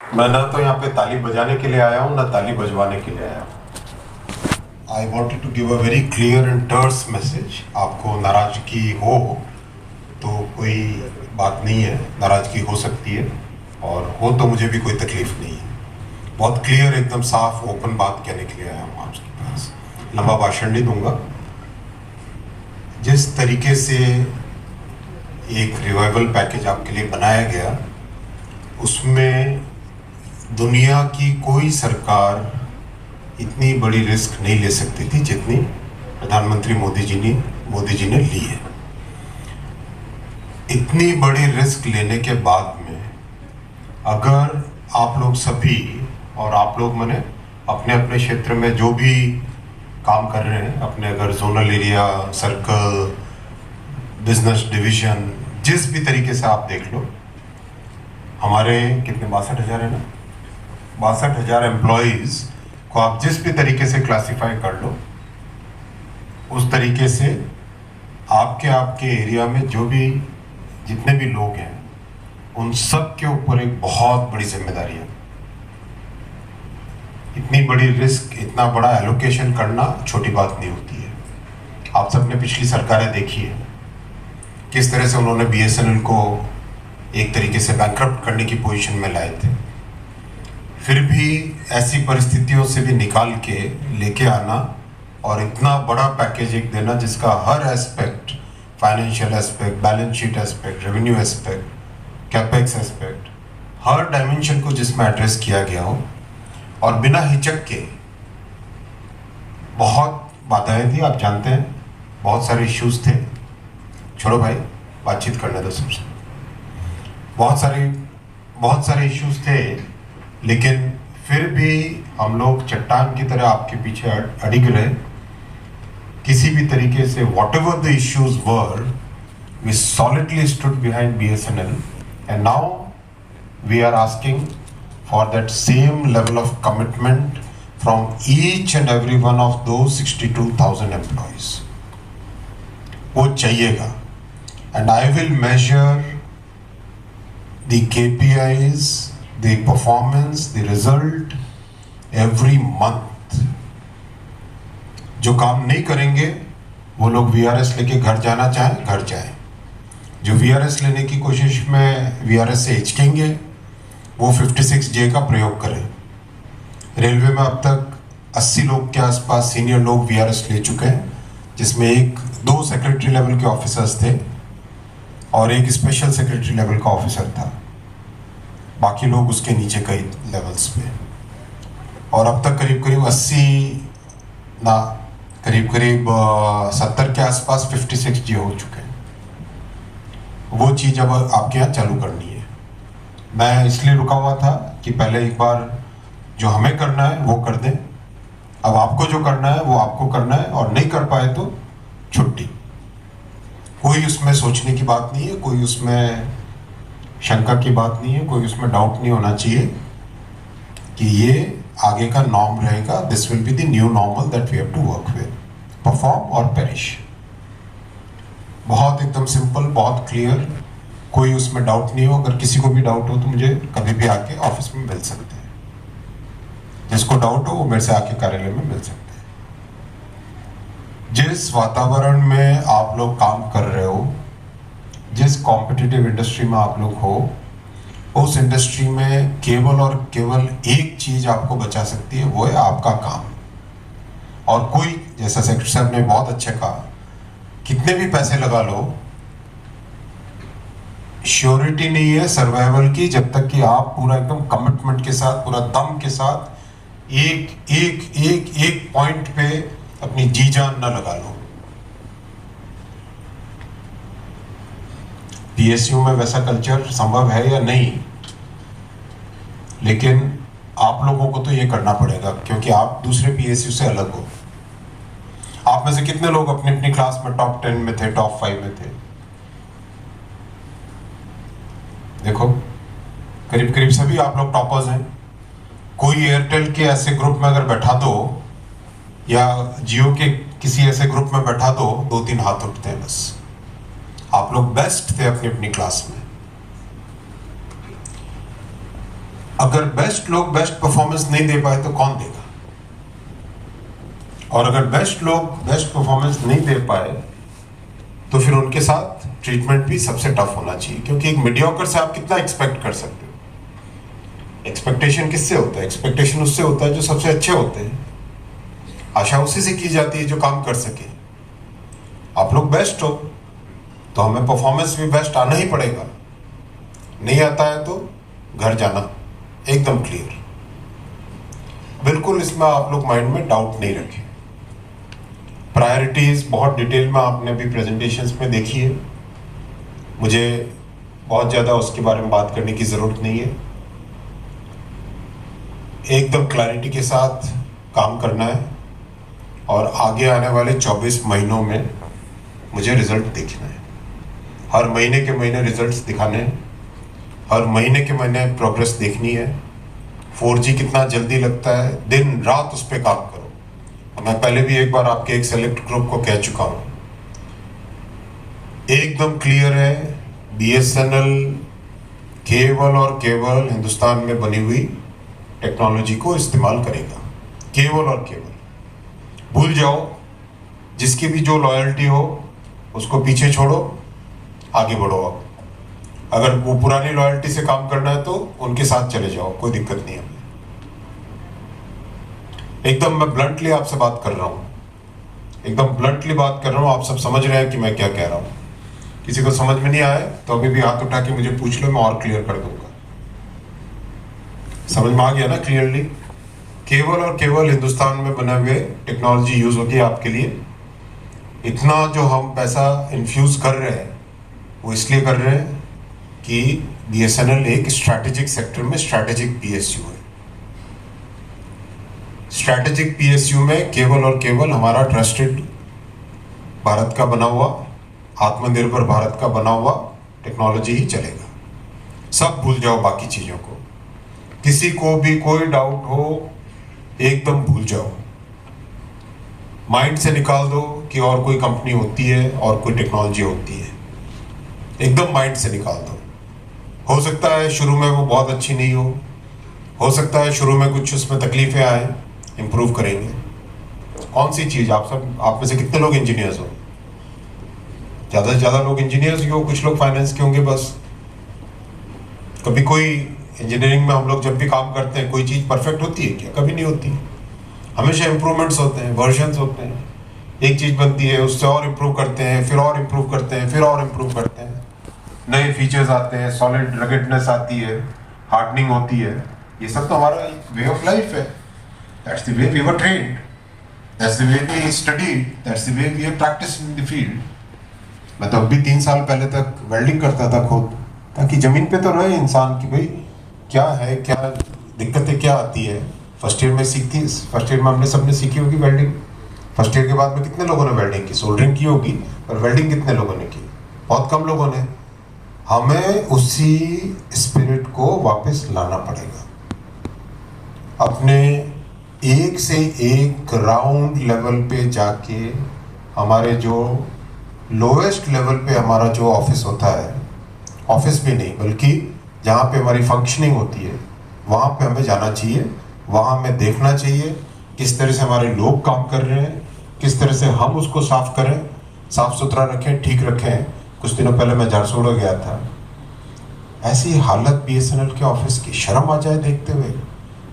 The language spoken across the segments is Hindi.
मैं ना तो यहाँ पे ताली बजाने के लिए आया हूँ ना ताली बजवाने के लिए आया हूँ। I wanted to give a very clear and terse message. आपको नाराजगी हो तो कोई बात नहीं है, नाराजगी हो सकती है, और हो तो मुझे भी कोई तकलीफ नहीं है। बहुत क्लियर, एकदम साफ ओपन बात कहने के लिए आया हूँ आपके पास। लंबा भाषण नहीं दूंगा। जिस तरीके से एक रिवाइवल पैकेज आपके लिए बनाया गया, उसमें दुनिया की कोई सरकार इतनी बड़ी रिस्क नहीं ले सकती थी जितनी प्रधानमंत्री मोदी जी ने ली है। इतनी बड़ी रिस्क लेने के बाद में अगर आप लोग सभी, और आप लोग मैंने अपने अपने क्षेत्र में जो भी काम कर रहे हैं, अपने अगर zonal area, circle, business division, जिस भी तरीके से आप देख लो, हमारे कितने 62,000 है ना, 62,000 एम्प्लॉयज़ को आप जिस भी तरीके से क्लासिफाई कर लो, उस तरीके से आपके एरिया में जो भी जितने भी लोग हैं, उन सब के ऊपर एक बहुत बड़ी जिम्मेदारी है। इतनी बड़ी रिस्क, इतना बड़ा एलोकेशन करना छोटी बात नहीं होती है। आप सबने पिछली सरकारें देखी है किस तरह से उन्होंने BSNL को एक तरीके से बैंकरप्ट करने की पोजीशन में लाए थे। फिर भी ऐसी परिस्थितियों से भी निकाल के लेके आना और इतना बड़ा पैकेज एक देना जिसका हर aspect, financial aspect, balance sheet aspect, revenue aspect, capex aspect, हर डायमेंशन को जिसमें एड्रेस किया गया हो, और बिना हिचक के। बहुत बाधाएं थी, आप जानते हैं, बहुत सारे इश्यूज थे। छोड़ो भाई, बातचीत करने दो सबसे। बहुत सारे इश्यूज थे, लेकिन फिर भी हम लोग चट्टान की तरह आपके पीछे अडिग रहे। किसी भी तरीके से whatever the issues were, we solidly stood behind BSNL, and now we are asking for that same level of commitment from each and every one of those 62,000 employees. वो चाहिएगा, and I will measure the KPIs, the performance, the result every month. जो काम नहीं करेंगे वो लोग VRS लेके घर जाना चाहें घर जाएं। जो VRS लेने की कोशिश में VRS से हिचकेंगे वो 56J का प्रयोग करें। रेलवे में अब तक 80 लोग के आसपास सीनियर लोग VRS ले चुके हैं, जिसमें 2 सेक्रेटरी लेवल के ऑफिसर्स थे और एक स्पेशल सेक्रेटरी लेवल का ऑफिसर था। बाकी लोग उसके नीचे कई लेवल्स पे। और अब तक करीब 70 के आसपास 56G हो चुके हैं। वो चीज़ अब आपके यहाँ चालू करनी है। मैं इसलिए रुका हुआ था कि पहले एक बार जो हमें करना है वो कर दें। अब आपको जो करना है वो आपको करना है, और नहीं कर पाए तो छुट्टी। कोई उसमें सोचने की बात नहीं है, कोई उसमें शंका की बात नहीं है, कोई उसमें डाउट नहीं होना चाहिए कि ये आगे का नॉर्म रहेगा। This will be the new normal that we have to work with, perform और पेरिश। बहुत एकदम सिंपल, बहुत क्लियर, कोई उसमें डाउट नहीं हो। अगर किसी को भी डाउट हो तो मुझे कभी भी आके ऑफिस में मिल सकते हैं। जिसको डाउट हो वो मेरे से आके कार्यालय में मिल सकते हैं। जिस वातावरण में आप लोग काम कर रहे हो, जिस कॉम्पिटिटिव इंडस्ट्री में आप लोग हो, उस इंडस्ट्री में केवल और केवल एक चीज आपको बचा सकती है, वो है आपका काम। और कोई, जैसा सेक्रेटरी साहब ने बहुत अच्छा कहा, कितने भी पैसे लगा लो, श्योरिटी नहीं है सर्वाइवल की जब तक कि आप पूरा एकदम कमिटमेंट के साथ, पूरा दम के साथ एक पॉइंट पे अपनी जी जान न लगा लो। PSU में वैसा कल्चर संभव है या नहीं, लेकिन आप लोगों को तो ये करना पड़ेगा, क्योंकि आप दूसरे PSU से अलग हो। आप में से कितने लोग अपनी अपनी क्लास में टॉप 10 में थे, टॉप 5 में थे? देखो, करीब करीब सभी आप लोग टॉपर्स हैं। कोई एयरटेल के ऐसे ग्रुप में अगर बैठा दो, या जियो के किसी ऐसे ग्रुप में बैठा दो, 2-3 हाथ उठते हैं बस। आप लोग बेस्ट थे अपनी अपनी क्लास में। अगर बेस्ट लोग बेस्ट परफॉर्मेंस नहीं दे पाए तो कौन देगा? और अगर बेस्ट लोग बेस्ट परफॉर्मेंस नहीं दे पाए तो फिर उनके साथ ट्रीटमेंट भी सबसे टफ होना चाहिए, क्योंकि एक मीडियोकर से आप कितना एक्सपेक्ट कर सकते हो? एक्सपेक्टेशन किससे होता है? एक्सपेक्टेशन उससे होता है जो सबसे अच्छे होते हैं। आशा उसी से की जाती है जो काम कर सके। आप लोग बेस्ट हो तो हमें परफॉर्मेंस भी बेस्ट आना ही पड़ेगा। नहीं आता है तो घर जाना, एकदम क्लियर। बिल्कुल इसमें आप लोग माइंड में डाउट नहीं रखें। प्रायोरिटीज बहुत डिटेल में आपने अभी प्रेजेंटेशंस में देखी है, मुझे बहुत ज़्यादा उसके बारे में बात करने की ज़रूरत नहीं है। एकदम क्लैरिटी के साथ काम करना है और आगे आने वाले 24 महीनों में मुझे रिजल्ट देखना है। हर महीने के महीने रिजल्ट्स दिखाने हैं, हर महीने के महीने प्रोग्रेस देखनी है। 4G कितना जल्दी लगता है, दिन रात उस पर काम करो। मैं पहले भी एक बार आपके एक सेलेक्ट ग्रुप को कह चुका हूँ, एकदम क्लियर है, BSNL केवल और केवल हिंदुस्तान में बनी हुई टेक्नोलॉजी को इस्तेमाल करेगा, केवल और केवल। भूल जाओ, जिसकी भी जो लॉयल्टी हो उसको पीछे छोड़ो, आगे बढ़ो। अब अगर वो पुरानी लॉयल्टी से काम करना है तो उनके साथ चले जाओ, कोई दिक्कत नहीं है। एकदम मैं ब्लंटली आपसे बात कर रहा हूँ, एकदम ब्लंटली बात कर रहा हूँ। आप सब समझ रहे हैं कि मैं क्या कह रहा हूँ। किसी को समझ में नहीं आए तो अभी भी हाथ उठा के मुझे पूछ लो, मैं और क्लियर कर दूंगा। समझ में आ गया ना क्लियरली? केवल और केवल हिंदुस्तान में बने हुए टेक्नोलॉजी यूज होगी आपके लिए। इतना जो हम पैसा इन्फ्यूज कर रहे हैं वो इसलिए कर रहे हैं कि BSNL एक स्ट्रैटेजिक सेक्टर में स्ट्रैटेजिक PSU है। स्ट्रैटेजिक PSU में केवल और केवल हमारा ट्रस्टेड भारत का बना हुआ, आत्मनिर्भर भारत का बना हुआ टेक्नोलॉजी ही चलेगा। सब भूल जाओ बाकी चीज़ों को। किसी को भी कोई डाउट हो एकदम भूल जाओ, माइंड से निकाल दो कि और कोई कंपनी होती है और कोई टेक्नोलॉजी होती है, एकदम माइंड से निकाल दो। हो सकता है शुरू में वो बहुत अच्छी नहीं हो सकता है शुरू में कुछ उसमें तकलीफें आए, इम्प्रूव करेंगे। कौन सी चीज़? आप में से कितने लोग इंजीनियर्स हो? ज़्यादा से ज़्यादा लोग इंजीनियर्स ही हो, कुछ लोग फाइनेंस के होंगे बस। कभी कोई इंजीनियरिंग में हम लोग जब भी काम करते हैं कोई चीज़ परफेक्ट होती है क्या? कभी नहीं होती। हमेशा इम्प्रूवमेंट्स होते हैं, वर्जन्स होते हैं। एक चीज़ बनती है, उससे और इम्प्रूव करते हैं, फिर और इम्प्रूव करते हैं, फिर और इम्प्रूव करते हैं। नए फीचर्स आते हैं, सॉलिड रगेडनेस आती है, हार्डनिंग होती है। ये सब तो हमारा वे ऑफ लाइफ है। That's the way we were trained, that's the way we studied, that's the way we have practised in the field. मैं तो अब भी 3 साल पहले तक वेल्डिंग करता था खुद, ताकि ज़मीन पे तो रहे इंसान की भाई क्या है, क्या दिक्कतें क्या आती है। फर्स्ट ईयर में सीखती, फर्स्ट ईयर में हमने सबने सीखी होगी वेल्डिंग। फर्स्ट ईयर के बाद में कितने लोगों ने वेल्डिंग की? सोल्डरिंग की होगी, पर वेल्डिंग कितने लोगों ने की? बहुत कम लोगों ने। हमें उसी स्पिरिट को वापस लाना पड़ेगा। अपने एक से एक ग्राउंड लेवल पे जाके, हमारे जो लोएस्ट लेवल पे हमारा जो ऑफिस होता है, ऑफिस भी नहीं बल्कि जहाँ पे हमारी फंक्शनिंग होती है, वहाँ पे हमें जाना चाहिए। वहाँ हमें देखना चाहिए किस तरह से हमारे लोग काम कर रहे हैं, किस तरह से हम उसको साफ करें, साफ सुथरा रखें, ठीक रखें। कुछ दिनों पहले मैं झारसुगड़ा गया था, ऐसी हालत BSNL के ऑफिस की, शर्म आ जाए देखते हुए।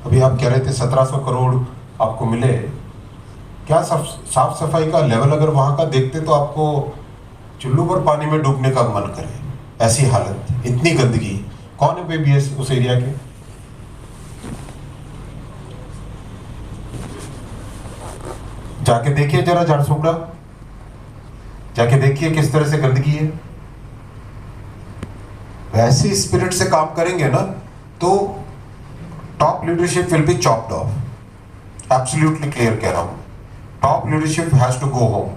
अभी आप कह रहे थे 1700 करोड़ आपको मिले, क्या साफ सफाई का लेवल अगर वहाँ का देखते तो आपको चुल्लू पर पानी में डूबने का मन करे। ऐसी हालत, इतनी गंदगी। कौन है भाई BS उस एरिया के? जाके देखिए जरा झारसुगड़ा, जाके देखिए किस तरह से गंदगी है। वैसी स्पिरिट से काम करेंगे ना तो top leadership will be chopped off. Absolutely clear कह रहा हूं, top leadership has to go home.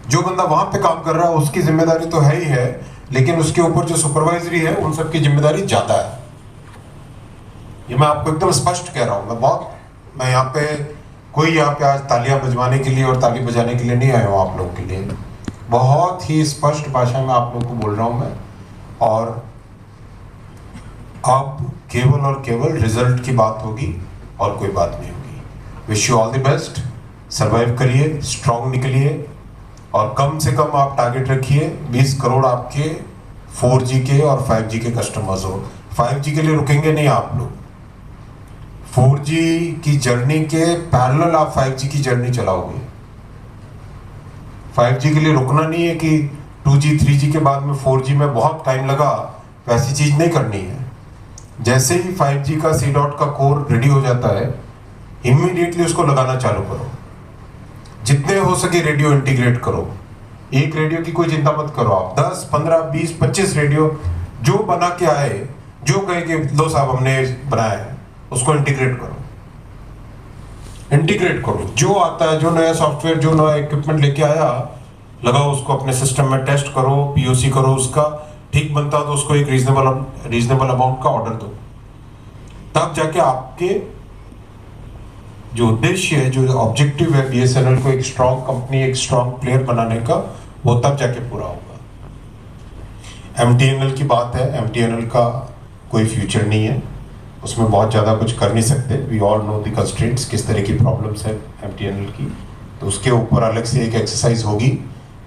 जो बंदा वहां पे काम कर रहा है उसकी जिम्मेदारी तो है ही है, लेकिन उसके ऊपर जो सुपरवाइजरी है उन सबकी जिम्मेदारी ज्यादा है। ये मैं आपको एकदम स्पष्ट कह रहा हूं। मैं यहाँ पे आज तालियां बजवाने के लिए और ताली बजाने के लिए नहीं आया हूँ आप लोगों के लिए। बहुत ही स्पष्ट भाषा में आप लोगों को बोल रहा हूं मैं। और अब केवल और केवल रिजल्ट की बात होगी और कोई बात नहीं होगी। Wish you all the best, survive करिए, स्ट्रांग निकलिए और कम से कम आप टारगेट रखिए 20 करोड़ आपके 4G के और 5G के कस्टमर्स हो। 5G के लिए रुकेंगे नहीं आप लोग, 4G की जर्नी के पैरेलल आप 5G की जर्नी चलाओगे। 5G के लिए रुकना नहीं है कि 2G 3G के बाद में 4G में बहुत टाइम लगा, वैसी चीज नहीं करनी है। जैसे ही 5G का C डॉट का कोर रेडी हो जाता है, इमीडिएटली उसको लगाना चालू करो। जितने हो सके रेडियो इंटीग्रेट करो। एक रेडियो की कोई चिंता मत करो, आप 10, 15, 20, 25 रेडियो जो बना के आए, जो कहे कि लो साहब हमने बनाया है, उसको इंटीग्रेट करो। इंटीग्रेट करो, जो आता है, जो नया सॉफ्टवेयर, जो नया इक्विपमेंट लेके आया, लगाओ उसको अपने सिस्टम में, टेस्ट करो, POC करो, उसका ठीक बनता तो उसको एक रीजनेबल अमाउंट का ऑर्डर दो। तब जाके आपके जो उद्देश्य है, जो ऑब्जेक्टिव है BSNL को एक स्ट्रॉन्ग कंपनी, एक स्ट्रॉन्ग प्लेयर बनाने का, वो तब जाके पूरा होगा। MTNL की बात है, MTNL का कोई फ्यूचर नहीं है, उसमें बहुत ज़्यादा कुछ कर नहीं सकते। We all know the constraints, किस तरह की प्रॉब्लम्स है MTNL की, तो उसके ऊपर अलग से एक एक्सरसाइज होगी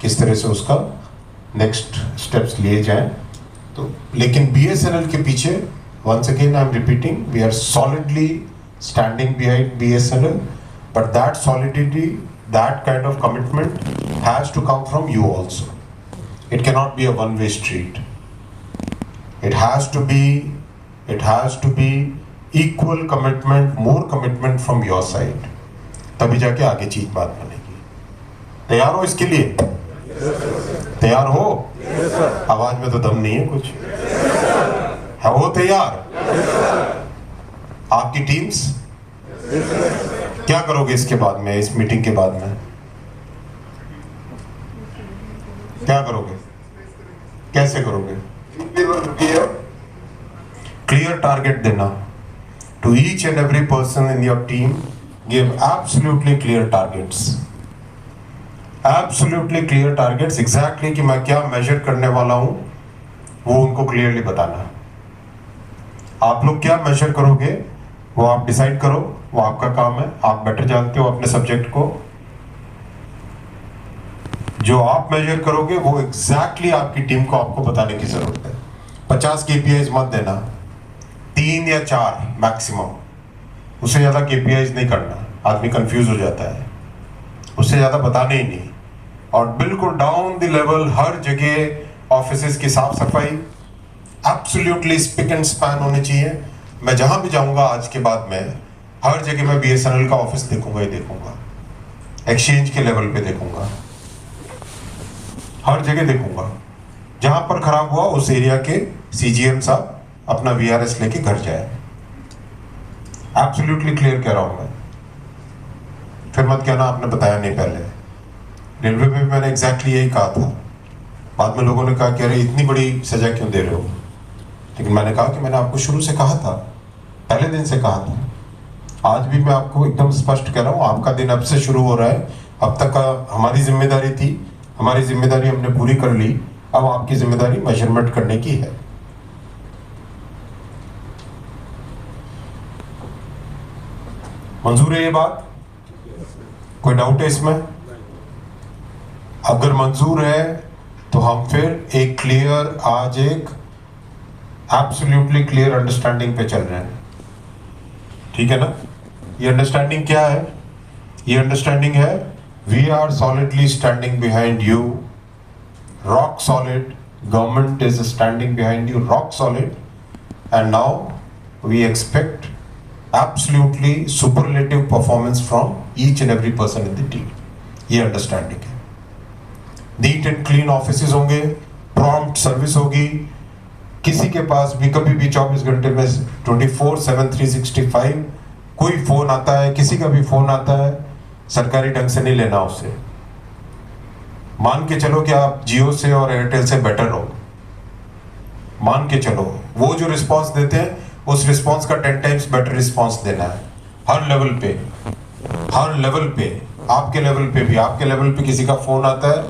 किस तरह से उसका नेक्स्ट स्टेप्स लिए जाएं। तो लेकिन BSNL के पीछे, once again I am repeating, we are solidly standing behind BSNL, but that solidity, that kind of commitment has to come from you also. It cannot be a one-way street. It has to be equal commitment, more commitment from your side. तभी जाके आगे चीज बात बनेगी। तैयार हो इसके लिए? तैयार हो? आवाज में तो दम नहीं है कुछ। है वो तैयार? आपकी टीम्स क्या करोगे इसके बाद में, इस मीटिंग के बाद में क्या करोगे, कैसे करोगे? क्लियर टारगेट देना to each and every person in your team. Give absolutely clear targets, absolutely clear targets, exactly कि मैं क्या मेजर करने वाला हूं वो उनको क्लियरली बताना। आप लोग क्या मेजर करोगे वो आप डिसाइड करो, वो आपका काम है, आप बेटर जानते हो अपने सब्जेक्ट को। जो आप मेजर करोगे वो एग्जैक्टली आपकी टीम को आपको बताने की जरूरत है। 50 KPIs मत देना, 3 या 4 मैक्सिमम, उससे ज्यादा KPIs नहीं करना, आदमी कंफ्यूज हो जाता है, उससे ज्यादा बताने ही नहीं। और बिल्कुल डाउन द लेवल, हर जगह ऑफिसेस की साफ सफाई एब्सोल्युटली स्पिक एंड स्पैन होनी चाहिए। मैं जहां भी जाऊंगा आज के बाद में, हर जगह मैं BSNL का ऑफिस देखूंगा ही देखूंगा, एक्सचेंज के लेवल पे देखूंगा, हर जगह देखूंगा। जहां पर खराब हुआ उस एरिया के CGM साहब अपना VRS लेके घर जाए। एब्सोल्युटली क्लियर कह रहा हूं मैं, फिर मत कहना आपने बताया नहीं पहले। रेलवे में भी मैंने एग्जैक्टली यही कहा था, बाद में लोगों ने कहा कि अरे इतनी बड़ी सजा क्यों दे रहे हो, लेकिन मैंने कहा कि मैंने आपको शुरू से कहा था, पहले दिन से कहा था। आज भी मैं आपको एकदम स्पष्ट कह रहा हूं, आपका दिन अब से शुरू हो रहा है। अब तक का हमारी जिम्मेदारी थी, हमारी जिम्मेदारी हमने पूरी कर ली, अब आपकी जिम्मेदारी मेजरमेंट करने की है। मंजूर है ये बात? कोई डाउट है इसमें? अगर मंजूर है तो हम फिर एक क्लियर, आज एक एब्सोल्युटली क्लियर अंडरस्टैंडिंग पे चल रहे हैं, ठीक है ना? ये अंडरस्टैंडिंग क्या है? ये अंडरस्टैंडिंग है, we are solidly standing behind you, rock solid, government is standing behind you, rock solid, and now we expect absolutely superlative performance from each and every person in the team. ये अंडरस्टैंडिंग है। नीट एंड क्लीन ऑफिसेज होंगे, प्रॉम्प्ट सर्विस होगी, किसी के पास भी कभी भी 24 घंटे में 24/7 365 कोई फोन आता है, किसी का भी फोन आता है, सरकारी ढंग से नहीं लेना उससे। मान के चलो कि आप जियो से और एयरटेल से बेटर हो, मान के चलो, वो जो रिस्पांस देते हैं उस रिस्पांस का 10 टाइम्स बेटर रिस्पांस देना है, हर लेवल पे, हर लेवल पे, आपके लेवल पे भी। आपके लेवल पे किसी का फोन आता है,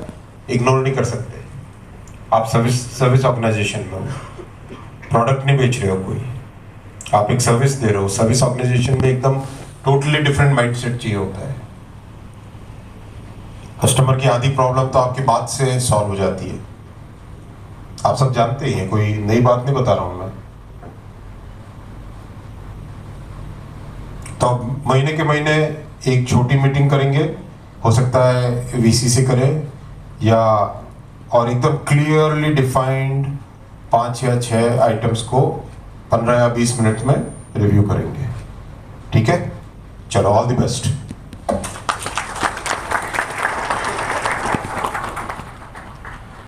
इग्नोर नहीं कर सकते। आप सर्विस ऑर्गेनाइजेशन में हो, प्रोडक्ट नहीं बेच रहे हो कोई, आप एक सर्विस दे रहे हो, सर्विस ऑर्गेनाइजेशन में एकदम टोटली डिफरेंट माइंडसेट चाहिए होता है। कस्टमर की आधी प्रॉब्लम तो आपकी बात से सॉल्व हो जाती है, आप सब जानते ही हैं, कोई नई बात नहीं बता रहा हूं मैं। तो महीने के महीने एक छोटी मीटिंग करेंगे, हो सकता है वीसी से करें, या और एकदम क्लियरली डिफाइंड 5 या 6 आइटम्स को 15 या 20 मिनट में रिव्यू करेंगे। ठीक है, चलो, ऑल द बेस्ट।